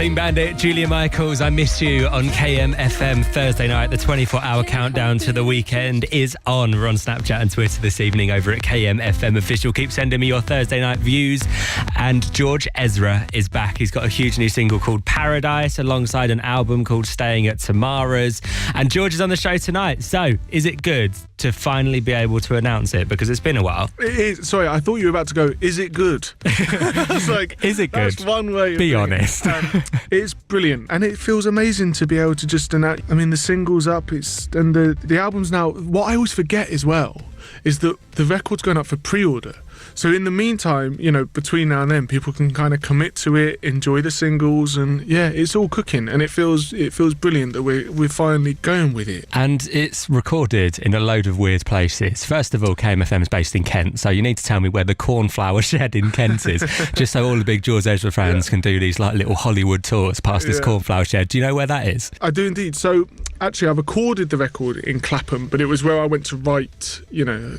Clean Bandit, Julia Michaels, I Miss You on kmfm Thursday night. The 24-hour countdown to the weekend is on. We're on Snapchat and Twitter this evening over at kmfm official. Keep sending me your Thursday night views. And George Ezra is back. He's got a huge new single called Paradise alongside an album called Staying At Tamaras. And George is on the show tonight. So, is it good to finally be able to announce it? Because it's been a while. It is. Sorry, I thought you were about to go, is it good? I was like, is it good? That's one way of Be honest. It's brilliant. And it feels amazing to be able to just announce. I mean, the single's up, and the album's now. What I always forget as well is that the record's going up for pre-order. So in the meantime, you know, between now and then, people can kind of commit to it, enjoy the singles, and yeah, it's all cooking, and it feels brilliant that we're finally going with it. And it's recorded in a load of weird places. First of all, KMFM is based in Kent, so you need to tell me where the Cornflower Shed in Kent is, just so all the big George Ezra fans can do these like little Hollywood tours past this Cornflower Shed. Do you know where that is? I do indeed. So actually, I recorded the record in Clapham, but it was where I went to write, you know,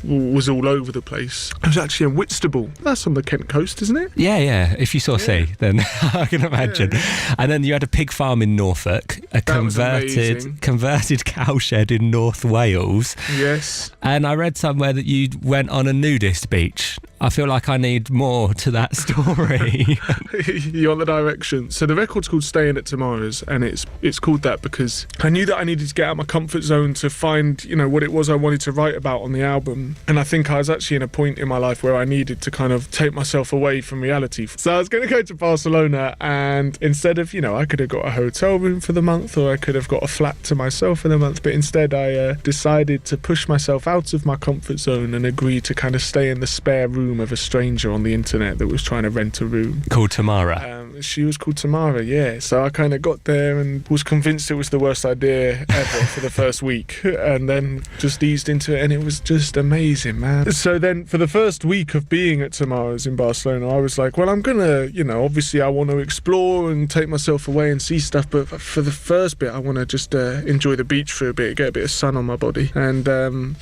was all over the place. I was actually in Whitstable. That's on the Kent coast, isn't it? Yeah. If you saw sea, then I can imagine. Yeah. And then you had a pig farm in Norfolk, a converted cow shed in North Wales. Yes. And I read somewhere that you went on a nudist beach. I feel like I need more to that story. You're on the direction. So the record's called Staying At Tamaras, and it's called that because I knew that I needed to get out of my comfort zone to find, you know, what it was I wanted to write about on the album. And I think I was actually in a point in my life where I needed to kind of take myself away from reality. So I was going to go to Barcelona, and instead of, you know, I could have got a hotel room for the month, or I could have got a flat to myself for the month, but instead I decided to push myself out of my comfort zone and agree to kind of stay in the spare room of a stranger on the internet that was trying to rent a room. Called Tamara. She was called Tamara, yeah. So I kind of got there and was convinced it was the worst idea ever for the first week, and then just eased into it, and it was just amazing, man. So then for the first week of being at Tamara's in Barcelona, I was like, well, I'm gonna, you know, obviously I want to explore and take myself away and see stuff, but for the first bit I want to just enjoy the beach for a bit, get a bit of sun on my body. And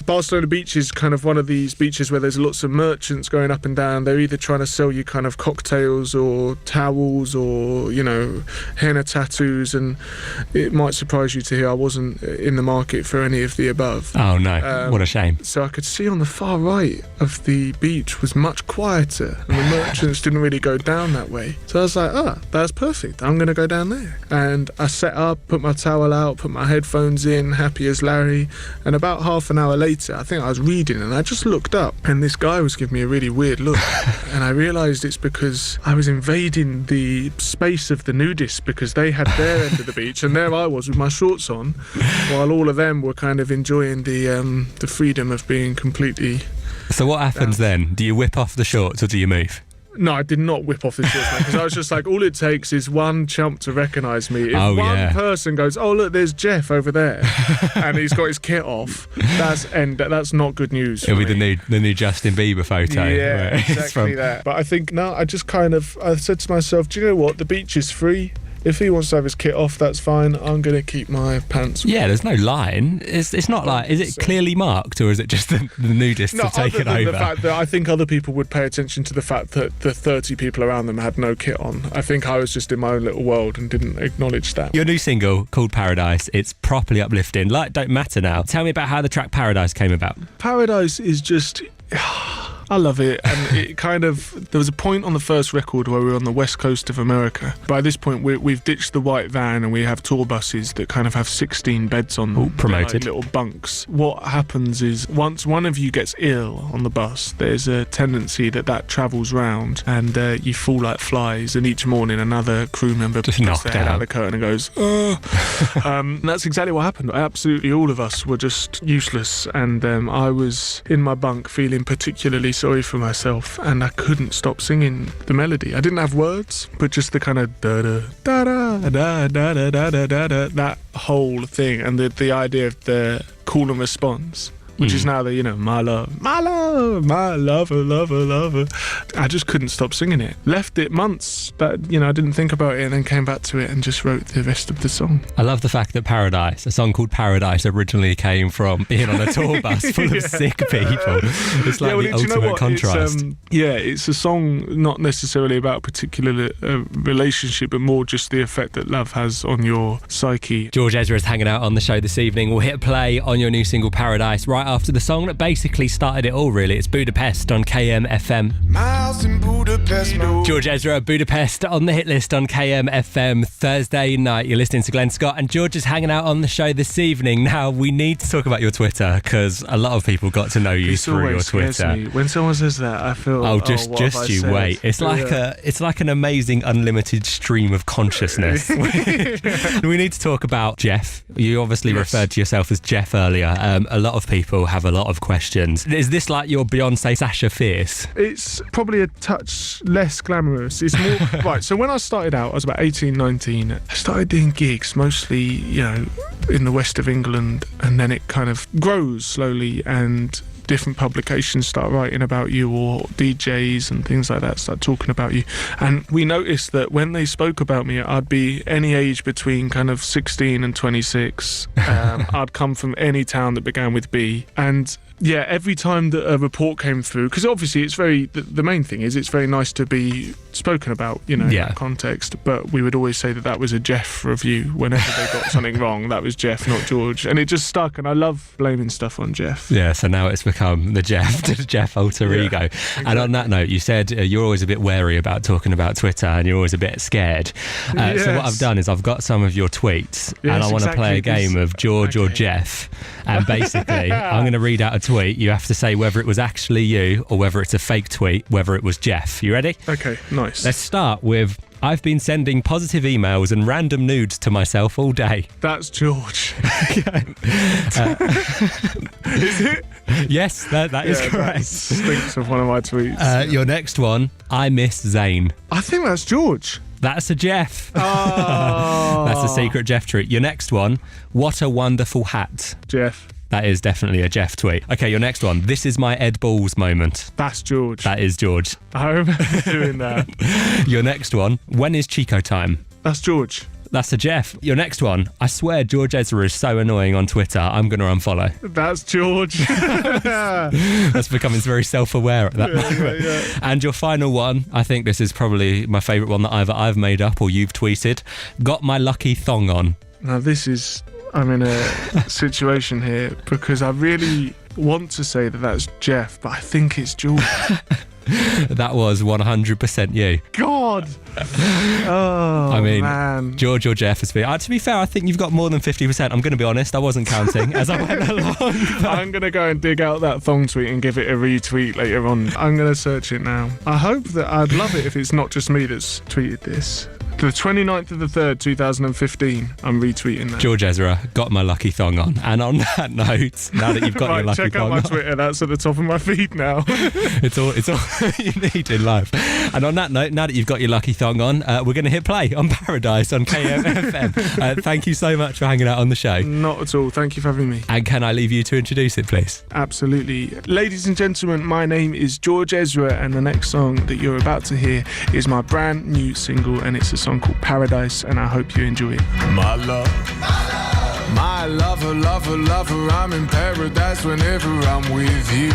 Barcelona beach is kind of one of these beaches where there's lots of merchants going up and down. They're either trying to sell you kind of cocktails or towels or, you know, henna tattoos, and it might surprise you to hear I wasn't in the market for any of the above. Oh no, what a shame. So I could see on the far right of the beach was much quieter, and the merchants didn't really go down that way. So I was like, that's perfect, I'm going to go down there. And I set up, put my towel out, put my headphones in, happy as Larry, and about half an hour later, I think I was reading, and I just looked up, and this guy was giving me a really weird look. And I realised it's because I was invading the space of the Nudists, because they had their end of the beach, and there I was with my shorts on, while all of them were kind of enjoying the freedom of being completely... So what happens then? Do you whip off the shorts or do you move? No, I did not whip off the shorts, because I was just like, all it takes is one chump to recognise me. If one person goes, oh look, there's Geoff over there, and he's got his kit off, that's not good news. It'll be the new Justin Bieber photo. Yeah, exactly that. But I think I said to myself, do you know what? The beach is free. If he wants to have his kit off, that's fine. I'm going to keep my pants. Yeah, there's no line. It's not like, is it clearly marked, or is it just the nudists have taken over? The fact that I think other people would pay attention to the fact that the 30 people around them had no kit on. I think I was just in my own little world and didn't acknowledge that. Your new single called Paradise, it's properly uplifting. Like Don't Matter Now. Tell me about how the track Paradise came about. Paradise is just... I love it, and it kind of... There was a point on the first record where we were on the west coast of America. By this point, we've ditched the white van, and we have tour buses that kind of have 16 beds on them. Promoted. Like little bunks. What happens is, once one of you gets ill on the bus, there's a tendency that travels round, and you fall like flies, and each morning another crew member just puts their head out of the curtain and goes, and that's exactly what happened. Absolutely all of us were just useless, and I was in my bunk feeling particularly sorry for myself, and I couldn't stop singing the melody. I didn't have words, but just the kind of da da da da da da da da da da, that whole thing, and the idea of the call and response. which is now the, my love, my lover. I just couldn't stop singing it. Left it months, but, I didn't think about it, and then came back to it and just wrote the rest of the song. I love the fact that Paradise, a song called Paradise, originally came from being on a tour bus full of sick people. It's like the ultimate contrast. It's a song not necessarily about a particular relationship, but more just the effect that love has on your psyche. George Ezra is hanging out on the show this evening. We'll hit play on your new single Paradise right after the song that basically started it all, really. It's Budapest on KMFM. Miles in Budapest. George Ezra, Budapest on the hit list on KMFM Thursday night. You're listening to Glen Scott, and George is hanging out on the show this evening. Now, we need to talk about your Twitter, because a lot of people got to know you through your Twitter. Me. When someone says that, I feel, just you wait. It's like an amazing unlimited stream of consciousness. We need to talk about Geoff. You obviously referred to yourself as Geoff earlier. A lot of people have a lot of questions. Is this like your Beyonce Sasha Fierce? It's probably a touch less glamorous. It's more right. So when I started out, I was about 18, 19. I started doing gigs, mostly, in the west of England, and then it kind of grows slowly, and different publications start writing about you, or DJs and things like that start talking about you. And we noticed that when they spoke about me, I'd be any age between kind of 16 and 26. I'd come from any town that began with B. And yeah, every time that a report came through, because obviously it's the main thing is it's very nice to be spoken about, in that context, but we would always say that was a Geoff review whenever they got something wrong. That was Geoff, not George. And it just stuck, and I love blaming stuff on Geoff. Yeah, so now it's become the Geoff alter ego. Exactly. And on that note, you said you're always a bit wary about talking about Twitter, and you're always a bit scared. Yes. So what I've done is I've got some of your tweets, and I want to play a game of George or Geoff. And basically, I'm going to read out a tweet. You have to say whether it was actually you or whether it's a fake tweet, whether it was Geoff. You ready? Okay, nice. Let's start with, I've been sending positive emails and random nudes to myself all day. That's George. Is it? Yes, that is correct. That stinks of one of my tweets. Your next one, I miss Zayn. I think that's George. That's a Geoff. Oh. That's a secret Geoff tweet. Your next one, what a wonderful hat. Geoff. That is definitely a Geoff tweet. Okay, your next one, this is my Ed Balls moment. That's George. That is George. I remember doing that. Your next one, when is Chico time? That's George. That's a Geoff. Your next one, I swear George Ezra is so annoying on Twitter, I'm going to unfollow. That's George. That's becoming very self-aware at that moment. Yeah. And your final one, I think this is probably my favourite one that either I've made up or you've tweeted, got my lucky thong on. Now I'm in a situation here because I really want to say that that's Geoff, but I think it's George. That was 100% you. God! Oh, man. George or Geoff has been... to be fair, I think you've got more than 50%. I'm going to be honest, I wasn't counting as I went along. I'm going to go and dig out that thong tweet and give it a retweet later on. I'm going to search it now. I'd love it if it's not just me that's tweeted this. The 29th of the 3rd, 2015, I'm retweeting that. George Ezra, got my lucky thong on. And on that note, now that you've got your lucky thong on... check out my Twitter, that's at the top of my feed now. It's all you need in life. And on that note, now that you've got your lucky thong on, we're going to hit play on Paradise on KMFM. Thank you so much for hanging out on the show. Not at all, thank you for having me. And can I leave you to introduce it, please? Absolutely. Ladies and gentlemen, my name is George Ezra, and the next song that you're about to hear is my brand new single, and it's a song called Paradise, and I hope you enjoy it. My love, my lover, lover, lover, I'm in paradise whenever I'm with you.